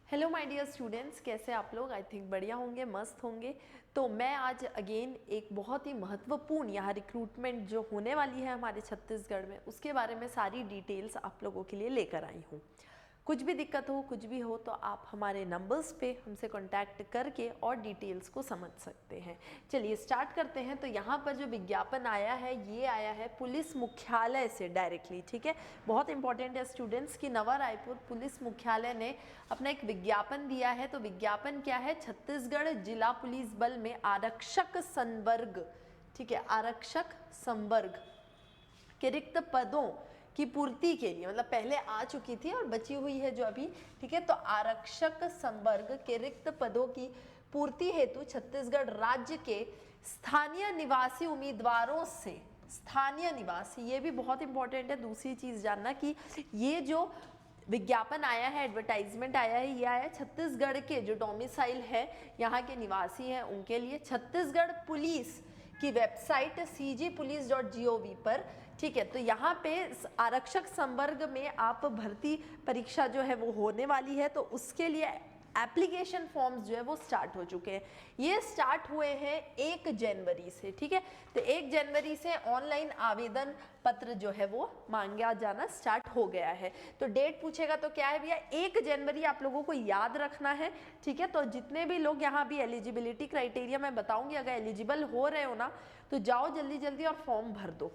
Hello my dear students, कैसे आप लोग? आई थिंक बढ़िया होंगे, मस्त होंगे। तो मैं आज अगेन एक बहुत ही महत्वपूर्ण यहाँ रिक्रूटमेंट जो होने वाली है हमारे छत्तीसगढ़ में, उसके बारे में सारी डिटेल्स आप लोगों के लिए लेकर आई हूँ। कुछ भी दिक्कत हो, कुछ भी हो, तो आप हमारे नंबर्स पे हमसे कांटेक्ट करके और डिटेल्स को समझ सकते हैं। चलिए स्टार्ट करते हैं। तो यहाँ पर जो विज्ञापन आया है, ये आया है पुलिस मुख्यालय से डायरेक्टली, ठीक है। बहुत इंपॉर्टेंट है स्टूडेंट्स कि नवा रायपुर पुलिस मुख्यालय ने अपना एक विज्ञापन दिया है। तो विज्ञापन क्या है? छत्तीसगढ़ जिला पुलिस बल में आरक्षक संवर्ग, ठीक है, आरक्षक संवर्ग के रिक्त पदों की पूर्ति के लिए, मतलब पहले आ चुकी थी और बची हुई है जो अभी, ठीक है। तो आरक्षक संवर्ग के रिक्त पदों की पूर्ति हेतु छत्तीसगढ़ राज्य के स्थानीय निवासी उम्मीदवारों से, स्थानीय निवासी, ये भी बहुत इंपॉर्टेंट है दूसरी चीज जानना कि ये जो विज्ञापन आया है, एडवर्टाइजमेंट आया है, ये आया छत्तीसगढ़ के जो डोमिसाइल है, यहाँ के निवासी हैं उनके लिए। छत्तीसगढ़ पुलिस की वेबसाइट cgpolice.gov पर, ठीक है। तो यहाँ पे आरक्षक संवर्ग में आप भर्ती परीक्षा जो है वो होने वाली है, तो उसके लिए एप्लीकेशन फॉर्म्स जो है वो स्टार्ट हो चुके हैं। ये स्टार्ट हुए हैं 1 जनवरी से, ठीक है। तो 1 जनवरी से ऑनलाइन आवेदन पत्र जो है वो मांगा जाना स्टार्ट हो गया है। तो डेट पूछेगा तो क्या है भैया? 1 जनवरी आप लोगों को याद रखना है, ठीक है। तो जितने भी लोग यहाँ भी एलिजिबिलिटी क्राइटेरिया मैं बताऊंगी, अगर एलिजिबल हो रहे हो ना तो जाओ जल्दी जल्दी और फॉर्म भर दो।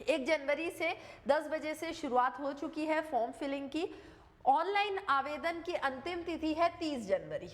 1 जनवरी से 10 बजे से शुरुआत हो चुकी है फॉर्म फिलिंग की। ऑनलाइन आवेदन की अंतिम तिथि है 30 जनवरी,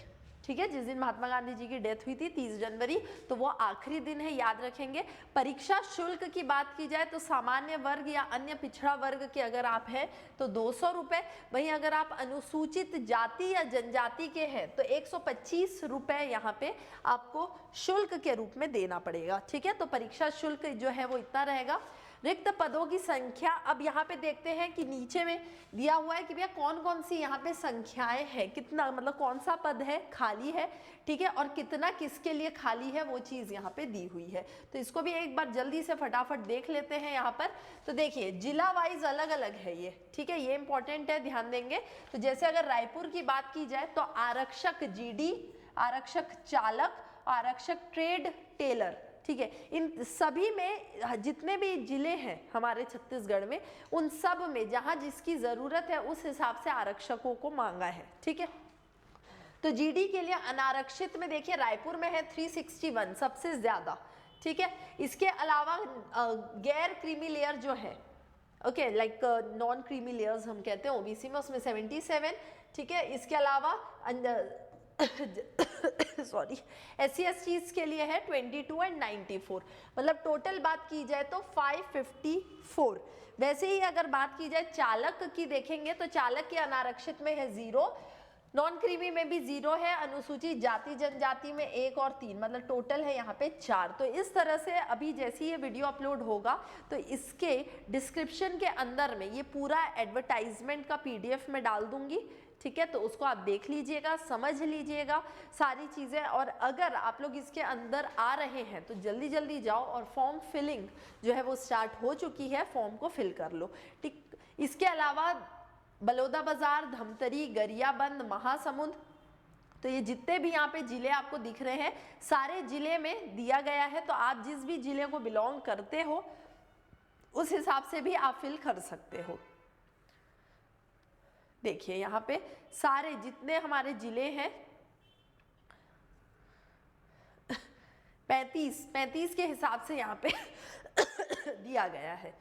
ठीक है। जिस दिन महात्मा गांधी जी की डेथ हुई थी 30 जनवरी, तो वो आखिरी दिन है, याद रखेंगे। परीक्षा शुल्क की बात की जाए तो सामान्य वर्ग या अन्य पिछड़ा वर्ग के अगर आप हैं तो 200 रुपये, वहीं अगर आप अनुसूचित जाति या जनजाति के हैं तो 125 रुपये यहाँ पे आपको शुल्क के रूप में देना पड़ेगा, ठीक है। तो परीक्षा शुल्क जो है वो इतना रहेगा। रिक्त पदों की संख्या, अब यहाँ पे देखते हैं कि नीचे में दिया हुआ है कि भैया कौन कौन सी यहाँ पे संख्याएं हैं, कितना, मतलब कौन सा पद है, खाली है, ठीक है, और कितना किसके लिए खाली है, वो चीज यहाँ पे दी हुई है। तो इसको भी एक बार जल्दी से फटाफट देख लेते हैं यहाँ पर। तो देखिए जिला वाइज अलग अलग है ये, ठीक है, ये इंपॉर्टेंट है, ध्यान देंगे। तो जैसे अगर रायपुर की बात की जाए तो आरक्षक जीडी, आरक्षक चालक, आरक्षक ट्रेड टेलर, ठीक है। इन सभी में जितने भी जिले हैं हमारे छत्तीसगढ़ में, उन सब में जहां जिसकी जरूरत है उस हिसाब से आरक्षकों को मांगा है, ठीक है। तो जीडी के लिए अनारक्षित में देखिए रायपुर में है 361 सबसे ज्यादा, ठीक है। इसके अलावा गैर क्रीमी लेयर जो है, okay, like non creamy layers हम कहते हैं ओबीसी में, उसमें 77, ठीक है। इसके अलावा सॉरी SC/ST के लिए है 22 एंड 94, मतलब टोटल बात की जाए तो 554। वैसे ही अगर बात की जाए चालक की देखेंगे तो चालक के अनारक्षित में है 0, नॉन क्रीमी में भी 0 है, अनुसूचित जाति जनजाति में 1 और 3, मतलब टोटल है यहाँ पे 4। तो इस तरह से अभी जैसे ये वीडियो अपलोड होगा तो इसके डिस्क्रिप्शन के अंदर में ये पूरा एडवर्टाइजमेंट का PDF में डाल दूंगी, ठीक है। तो उसको आप देख लीजिएगा, समझ लीजिएगा सारी चीज़ें, और अगर आप लोग इसके अंदर आ रहे हैं तो जल्दी जल्दी जाओ और फॉर्म फिलिंग जो है वो स्टार्ट हो चुकी है, फॉर्म को फिल कर लो, ठीक। इसके अलावा बलौदाबाजार, धमतरी, गरियाबंद, महासमुंद, तो ये जितने भी यहाँ पे जिले आपको दिख रहे हैं सारे जिले में दिया गया है। तो आप जिस भी जिले को बिलोंग करते हो उस हिसाब से भी आप फिल कर सकते हो। देखिए यहाँ पे सारे जितने हमारे जिले हैं 35 के हिसाब से यहाँ पे दिया गया है।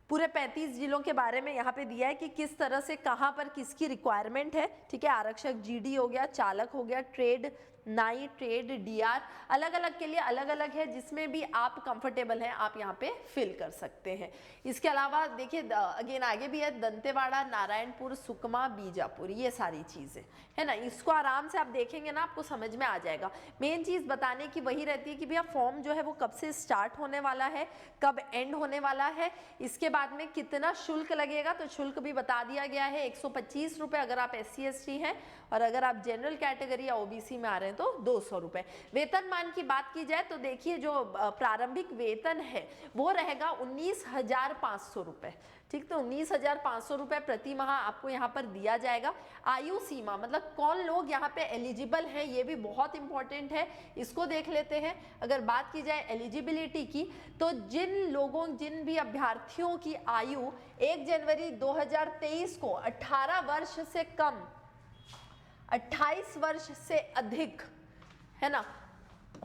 पूरे 35 जिलों के बारे में यहाँ पे दिया है कि किस तरह से कहाँ पर किसकी रिक्वायरमेंट है, ठीक है। आरक्षक जीडी हो गया, चालक हो गया, ट्रेड नाई, ट्रेड डीआर, अलग अलग के लिए अलग अलग है, जिसमें भी आप कंफर्टेबल हैं आप यहाँ पे फिल कर सकते हैं। इसके अलावा देखिए अगेन आगे भी है दंतेवाड़ा, नारायणपुर, सुकमा, बीजापुर, ये सारी चीज़ें है ना। इसको आराम से आप देखेंगे ना आपको समझ में आ जाएगा। मेन चीज़ बताने की वही रहती है कि भैया फॉर्म जो है वो कब से स्टार्ट होने वाला है, कब एंड होने वाला है, इसके बाद में कितना शुल्क लगेगा। तो शुल्क भी बता दिया गया है 125 रुपये अगर आप SC/ST हैं, और अगर आप जनरल कैटेगरी या OBC में आ रहे हैं तो 200 रुपए। वेतनमान की बात की जाए तो देखिए जो प्रारंभिक वेतन है वो रहेगा 19,500 रुपए, ठीक, तो 19,500 रुपए प्रति माह आपको यहाँ पर दिया जाएगा। आयु सीमा मतलब कौन लोग यहाँ पे एलिजिबल हैं, ये भी बहुत इंपॉर्टेंट है, इसको देख लेते हैं। अगर बात की जाए एलिजिबिलिटी की तो जिन भी अभ्यर्थियों की आयु 1 जनवरी 2023 को 18 वर्ष से कम 28 वर्ष से अधिक, है ना,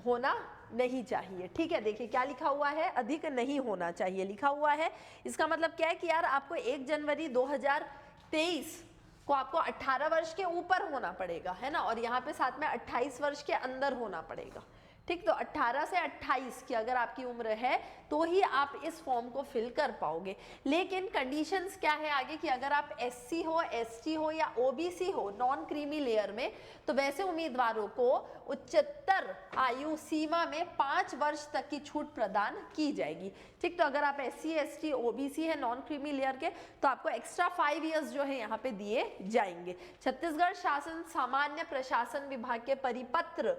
होना नहीं चाहिए, ठीक है। देखिए क्या लिखा हुआ है, अधिक नहीं होना चाहिए लिखा हुआ है। इसका मतलब क्या है कि यार आपको 1 जनवरी 2023 को आपको 18 वर्ष के ऊपर होना पड़ेगा, है ना, और यहाँ पे साथ में 28 वर्ष के अंदर होना पड़ेगा, ठीक। तो 18 से 28 की अगर आपकी उम्र है तो ही आप इस फॉर्म को फिल कर पाओगे। लेकिन कंडीशंस क्या है आगे कि अगर आप एससी हो, एसटी हो या ओबीसी हो नॉन क्रीमी लेयर में, तो वैसे उम्मीदवारों को उच्चतर आयु सीमा में 5 वर्ष तक की छूट प्रदान की जाएगी, ठीक। तो अगर आप एससी, एसटी, ओबीसी है नॉन क्रीमी लेयर के तो आपको एक्स्ट्रा 5 इयर्स जो है यहाँ पे दिए जाएंगे। छत्तीसगढ़ शासन सामान्य प्रशासन विभाग के परिपत्र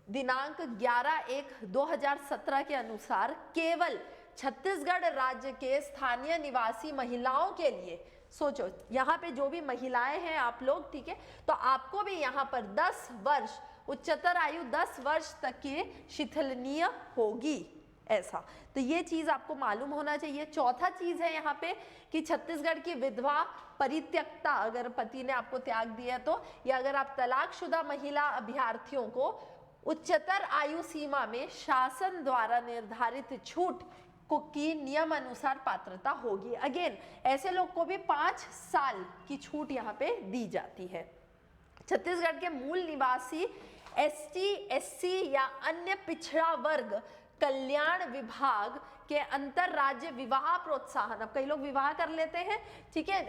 दिनांक 11/1/2017 के अनुसार केवल छत्तीसगढ़ राज्य के स्थानीय निवासी महिलाओं के लिए, सोचो यहाँ पे जो भी महिलाएं हैं आप लोग, ठीक है, तो आपको भी यहाँ पर 10 वर्ष उच्चतर आयु 10 वर्ष तक की शिथिलनीय होगी, ऐसा। तो ये चीज आपको मालूम होना चाहिए। चौथा चीज है यहाँ पे कि छत्तीसगढ़ की विधवा परित्यक्ता, अगर पति ने आपको त्याग दिया तो, या अगर आप तलाकशुदा महिला अभ्यर्थियों को उच्चतर आयु सीमा में शासन द्वारा निर्धारित छूट को की नियम अनुसार पात्रता होगी। अगेन ऐसे लोग को भी 5 साल की छूट यहाँ पे दी जाती है। छत्तीसगढ़ के मूल निवासी एसटी, एससी या अन्य पिछड़ा वर्ग कल्याण विभाग के अंतर राज्य विवाह प्रोत्साहन, अब कई लोग विवाह कर लेते हैं, ठीक है,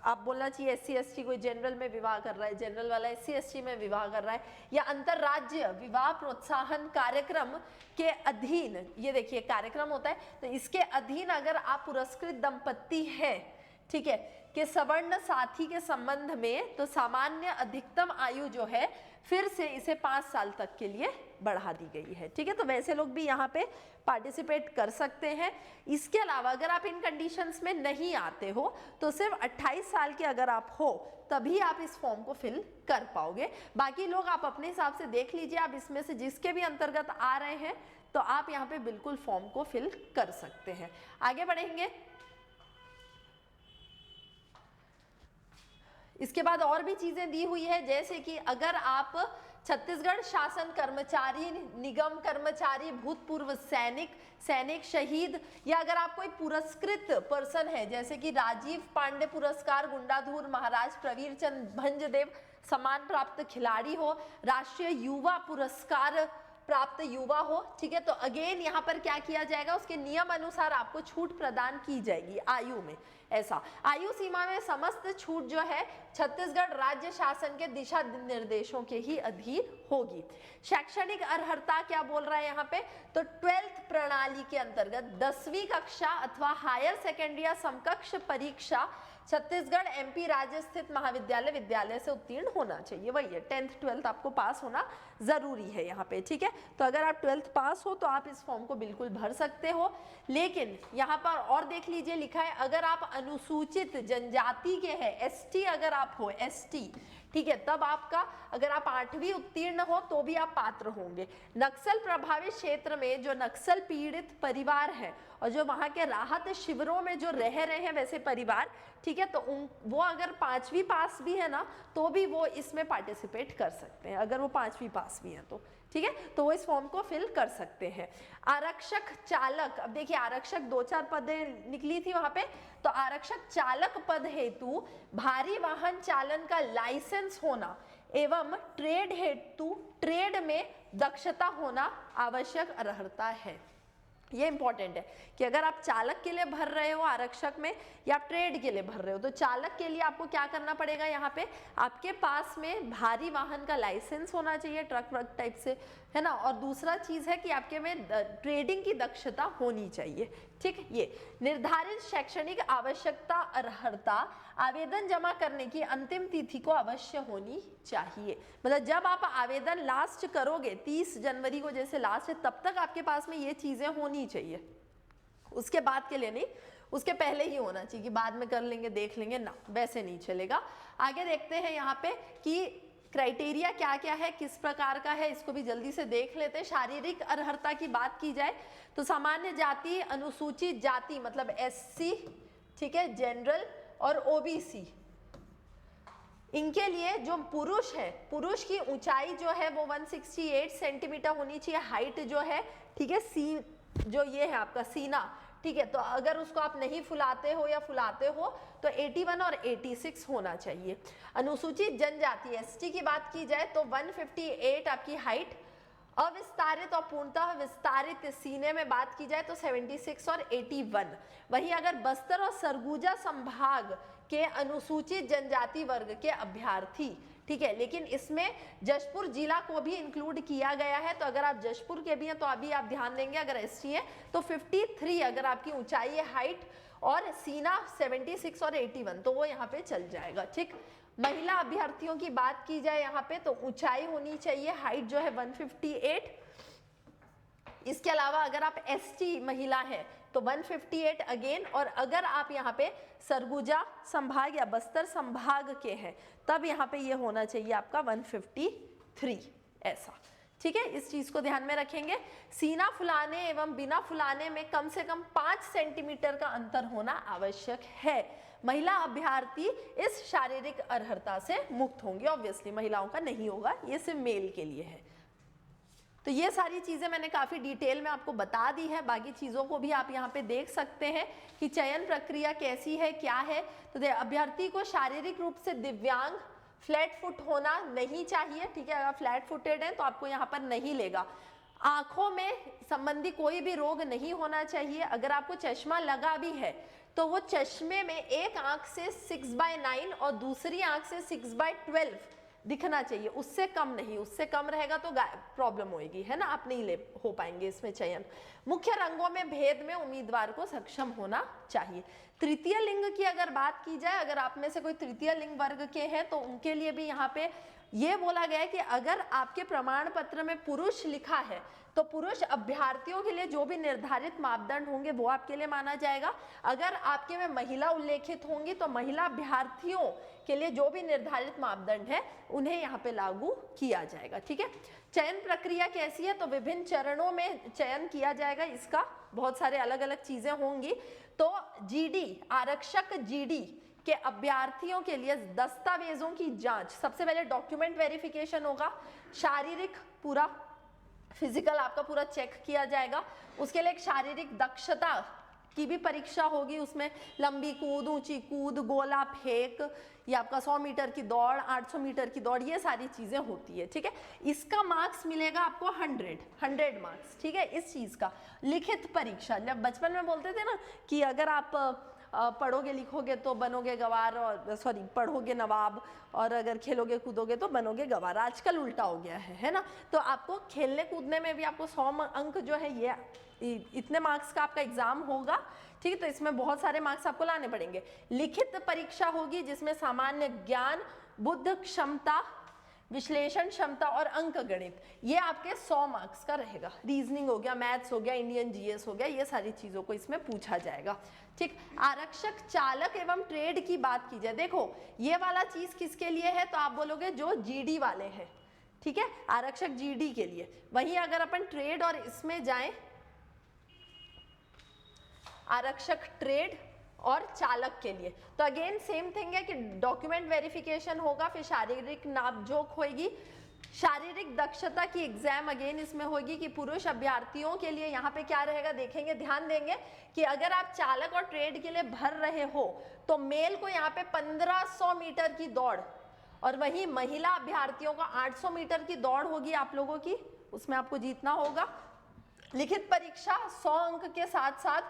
आप बोलना चाहिए एससी एसटी कोई जनरल में विवाह कर रहा है, जनरल वाला एससी एसटी में विवाह कर रहा है, या अंतरराज्य विवाह प्रोत्साहन कार्यक्रम के अधीन, ये देखिए कार्यक्रम होता है, तो इसके अधीन अगर आप पुरस्कृत दंपत्ति हैं, ठीक है, कि सवर्ण साथी के संबंध में, तो सामान्य अधिकतम आयु जो है फिर से इसे 5 साल तक के लिए बढ़ा दी गई है, ठीक है। तो वैसे लोग भी यहाँ पे पार्टिसिपेट कर सकते हैं। इसके अलावा अगर आप इन कंडीशंस में नहीं आते हो तो सिर्फ 28 साल के अगर आप हो तभी आप इस फॉर्म को फिल कर पाओगे। बाकी लोग आप अपने हिसाब से देख लीजिए, आप इसमें से जिसके भी अंतर्गत आ रहे हैं तो आप यहाँ पे बिल्कुल फॉर्म को फिल कर सकते हैं। आगे बढ़ेंगे। इसके बाद और भी चीजें दी हुई है, जैसे कि अगर आप छत्तीसगढ़ शासन कर्मचारी, निगम कर्मचारी, भूतपूर्व सैनिक, शहीद, या अगर आप कोई पुरस्कृत पर्सन है जैसे कि राजीव पांडे पुरस्कार, गुंडाधुर महाराज प्रवीर चंद भंजदेव सम्मान प्राप्त खिलाड़ी हो, राष्ट्रीय युवा पुरस्कार प्राप्त युवा हो, ठीक है, तो अगेन यहाँ पर क्या किया जाएगा, उसके नियम अनुसार आपको छूट प्रदान की जाएगी आयु में। ऐसा आयु सीमा में समस्त छूट जो है छत्तीसगढ़ राज्य शासन के दिशा निर्देशों के ही अधीन होगी। शैक्षणिक अर्हता क्या बोल रहा है यहाँ पे, तो 12th प्रणाली के अंतर्गत 10वीं कक्षा अथवा हायर सेकेंडरी या समकक्ष परीक्षा छत्तीसगढ़ एमपी राज्य स्थित महाविद्यालय विद्यालय से उत्तीर्ण होना चाहिए। वही है 10th 12th आपको पास होना जरूरी है यहाँ पे, ठीक है। तो अगर आप 12th पास हो तो आप इस फॉर्म को बिल्कुल भर सकते हो। लेकिन यहाँ पर और देख लीजिए लिखा है, अगर आप अनुसूचित जनजाति के हैं, एसटी अगर आप हो, एसटी, ठीक है, तब आपका अगर आप 8वीं उत्तीर्ण हो तो भी आप पात्र होंगे। नक्सल प्रभावित क्षेत्र में जो नक्सल पीड़ित परिवार है और जो वहाँ के राहत शिविरों में जो रह रहे हैं वैसे परिवार, ठीक है, तो वो अगर 5वीं पास भी है ना तो भी वो इसमें पार्टिसिपेट कर सकते हैं, अगर वो 5वीं पास भी हैं तो, ठीक है, तो वो इस फॉर्म को फिल कर सकते हैं। आरक्षक चालक, अब देखिए आरक्षक 2-4 पदें निकली थी वहां पे, तो आरक्षक चालक पद हेतु भारी वाहन चालन का लाइसेंस होना एवं ट्रेड हेतु ट्रेड में दक्षता होना आवश्यक अर्हता है। ये इंपॉर्टेंट है कि अगर आप चालक के लिए भर रहे हो आरक्षक में या ट्रेड के लिए भर रहे हो, तो चालक के लिए आपको क्या करना पड़ेगा, यहाँ पे आपके पास में भारी वाहन का लाइसेंस होना चाहिए, ट्रक व्रक टाइप से, है ना। और दूसरा चीज है कि आपके में ट्रेडिंग की दक्षता होनी चाहिए, ठीक। ये निर्धारित शैक्षणिक आवश्यकता अर्हता आवेदन जमा करने की अंतिम तिथि को अवश्य होनी चाहिए। मतलब जब आप आवेदन लास्ट करोगे 30 जनवरी को जैसे लास्ट है, तब तक आपके पास में ये चीजें होनी चाहिए, उसके बाद के लिए नहीं, उसके पहले ही होना चाहिए कि बाद में कर लेंगे देख लेंगे ना, वैसे नहीं चलेगा। आगे देखते हैं यहाँ पे कि क्राइटेरिया क्या क्या है, किस प्रकार का है, इसको भी जल्दी से देख लेते हैं। शारीरिक अर्हता की बात की जाए तो सामान्य जाति, अनुसूचित जाति मतलब SC, ठीक है, जनरल और OBC, इनके लिए जो पुरुष है, पुरुष की ऊंचाई जो है वो 168 सेंटीमीटर होनी चाहिए, हाइट जो है, ठीक है, सी जो ये है आपका सीना, ठीक है, तो अगर उसको आप नहीं फुलाते हो या फुलाते हो तो 81 और 86 होना चाहिए। अनुसूचित जनजाति ST की बात की जाए तो 158 आपकी हाइट, अविस्तारित और पूर्णतः विस्तारित सीने में बात की जाए तो 76 और 81। वहीं अगर बस्तर और सरगुजा संभाग के अनुसूचित जनजाति वर्ग के अभ्यर्थी, ठीक है, लेकिन इसमें जशपुर जिला को भी इंक्लूड किया गया है, तो अगर आप जशपुर के भी हैं तो अभी आप ध्यान देंगे, अगर ST है तो 53 अगर आपकी ऊंचाई है, हाइट और सीना 76 और 81, तो वो यहाँ पे चल जाएगा, ठीक। महिला अभ्यर्थियों की बात की जाए यहाँ पे तो ऊंचाई होनी चाहिए, हाइट जो है 158। इसके अलावा अगर आप ST महिला है तो 158 अगेन, और अगर आप यहाँ पे सरगुजा संभाग या बस्तर संभाग के हैं तब यहाँ पे ये होना चाहिए आपका 153 ऐसा, ठीक है। इस चीज को ध्यान में रखेंगे। सीना फुलाने एवं बिना फुलाने में कम से कम 5 सेंटीमीटर का अंतर होना आवश्यक है। महिला अभ्यर्थी इस शारीरिक अर्हता से मुक्त होंगी, ऑब्वियसली महिलाओं का नहीं होगा, ये सिर्फ मेल के लिए है। तो ये सारी चीजें मैंने काफी डिटेल में आपको बता दी है, बाकी चीजों को भी आप यहाँ पे देख सकते हैं कि चयन प्रक्रिया कैसी है, क्या है। तो अभ्यर्थी को शारीरिक रूप से दिव्यांग, फ्लैट फुट होना नहीं चाहिए, ठीक है, अगर फ्लैट फुटेड है तो आपको यहाँ पर नहीं लेगा। आंखों में संबंधी कोई भी रोग नहीं होना चाहिए। अगर आपको चश्मा लगा भी है तो वो चश्मे में एक आंख से 6/9 और दूसरी आंख से 6/12 दिखना चाहिए, उससे कम नहीं, उससे कम रहेगा तो प्रॉब्लम होगी, है ना, आप नहीं ले हो पाएंगे इसमें चयन। मुख्य रंगों में भेद में उम्मीदवार को सक्षम होना चाहिए। तृतीय लिंग की अगर बात की जाए, अगर आप में से कोई तृतीय लिंग वर्ग के हैं तो उनके लिए भी यहाँ पे ये बोला गया है कि अगर आपके प्रमाण पत्र में पुरुष लिखा है तो पुरुष अभ्यर्थियों के लिए जो भी निर्धारित मापदंड होंगे वो आपके लिए माना जाएगा। अगर आपके में महिला उल्लेखित होंगी तो महिला अभ्यर्थियों के लिए जो भी निर्धारित मापदंड है उन्हें यहाँ पे लागू किया जाएगा, ठीक है। चयन प्रक्रिया कैसी है, तो विभिन्न चरणों में चयन किया जाएगा, इसका बहुत सारे अलग अलग चीजें होंगी। तो GD आरक्षक GD के अभ्यर्थियों के लिए दस्तावेजों की जांच, सबसे पहले डॉक्यूमेंट वेरिफिकेशन होगा, शारीरिक पूरा फिजिकल आपका पूरा चेक किया जाएगा। उसके लिए एक शारीरिक दक्षता की भी परीक्षा होगी, उसमें लंबी कूद, ऊंची कूद, गोला फेंक, ये आपका 100 मीटर की दौड़, 800 मीटर की दौड़, ये सारी चीजें होती है, ठीक है। इसका मार्क्स मिलेगा आपको 100 मार्क्स, ठीक है। इस चीज का लिखित परीक्षा, जब बचपन में बोलते थे ना कि अगर आप पढ़ोगे लिखोगे तो बनोगे गवार, और सॉरी पढ़ोगे नवाब, और अगर खेलोगे कूदोगे तो बनोगे गवार, आजकल उल्टा हो गया है ना। तो आपको खेलने कूदने में भी आपको 100 अंक जो है ये इतने मार्क्स का आपका एग्जाम होगा, ठीक है। तो इसमें बहुत सारे मार्क्स आपको लाने पड़ेंगे। लिखित परीक्षा होगी जिसमें सामान्य ज्ञान, बुद्ध क्षमता, विश्लेषण क्षमता और अंक गणित, ये आपके 100 मार्क्स का रहेगा। रीजनिंग हो गया, मैथ्स हो गया, इंडियन GS हो गया, ये सारी चीजों को इसमें पूछा जाएगा, ठीक। आरक्षक चालक एवं ट्रेड की बात की जाए, देखो ये वाला चीज किसके लिए है, तो आप बोलोगे जो GD वाले हैं, ठीक है, आरक्षक GD के लिए। वहीं अगर अपन ट्रेड और इसमें जाएं, आरक्षक ट्रेड और चालक के लिए, तो अगेन सेम थिंग है कि डॉक्यूमेंट वेरिफिकेशन होगा, फिर शारीरिक नापजोक होगी, शारीरिक दक्षता की एग्जाम अगेन इसमें होगी कि पुरुष अभ्यर्थियों के लिए यहाँ पे क्या रहेगा, देखेंगे, ध्यान देंगे कि अगर आप चालक और ट्रेड के लिए भर रहे हो तो मेल को यहाँ पे 1500 मीटर की दौड़, और वहीं महिला अभ्यर्थियों को 800 मीटर की दौड़ होगी आप लोगों की, उसमें आपको जीतना होगा। लिखित परीक्षा 100 अंक के साथ साथ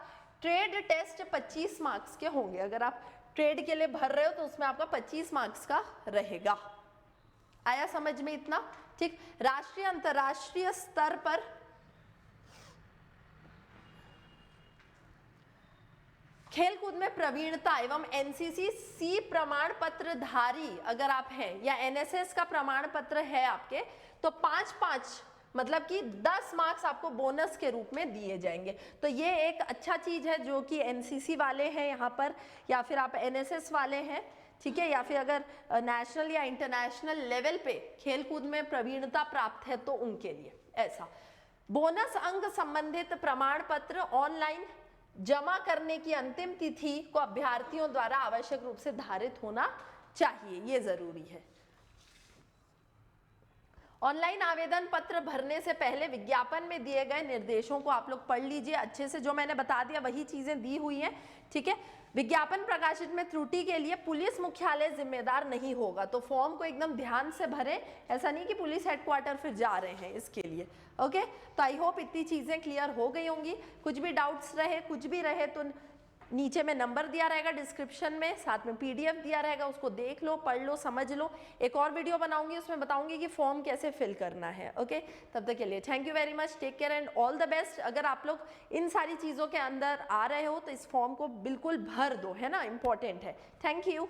ट्रेड टेस्ट 25 मार्क्स के होंगे। अगर आप ट्रेड के लिए भर रहे हो तो उसमें आपका 25 मार्क्स का रहेगा। आया समझ में इतना? ठीक। राष्ट्रीय अंतरराष्ट्रीय स्तर पर खेलकूद में प्रवीणता एवं एनसीसी सी प्रमाण पत्र धारी अगर आप हैं या एनएसएस का प्रमाण पत्र है आपके, तो 5-5 मतलब कि 10 मार्क्स आपको बोनस के रूप में दिए जाएंगे। तो ये एक अच्छा चीज है जो कि एनसीसी वाले हैं यहाँ पर, या फिर आप एनएसएस वाले हैं, ठीक है, या फिर अगर नेशनल या इंटरनेशनल लेवल पे खेलकूद में प्रवीणता प्राप्त है तो उनके लिए ऐसा बोनस अंक संबंधित प्रमाण पत्र ऑनलाइन जमा करने की अंतिम तिथि को अभ्यर्थियों द्वारा आवश्यक रूप से धारित होना चाहिए, ये जरूरी है। ऑनलाइन आवेदन पत्र भरने से पहले विज्ञापन में दिए गए निर्देशों को आप लोग पढ़ लीजिए अच्छे से। जो मैंने बता दिया वही चीजें दी हुई हैं, ठीक है। विज्ञापन प्रकाशित में त्रुटि के लिए पुलिस मुख्यालय जिम्मेदार नहीं होगा, तो फॉर्म को एकदम ध्यान से भरें। ऐसा नहीं कि पुलिस हेडक्वार्टर फिर जा रहे हैं इसके लिए। ओके, तो आई होप इतनी चीजें क्लियर हो गई होंगी। कुछ भी डाउट्स रहे, कुछ भी रहे तो नीचे में नंबर दिया रहेगा डिस्क्रिप्शन में, साथ में पीडीएफ दिया रहेगा, उसको देख लो, पढ़ लो, समझ लो। एक और वीडियो बनाऊंगी, उसमें बताऊंगी कि फॉर्म कैसे फिल करना है। ओके, तब तक के लिए thank you very much, take care and all the best. अगर आप लोग इन सारी चीज़ों के अंदर आ रहे हो तो इस फॉर्म को बिल्कुल भर दो, है ना, इंपॉर्टेंट है। Thank you.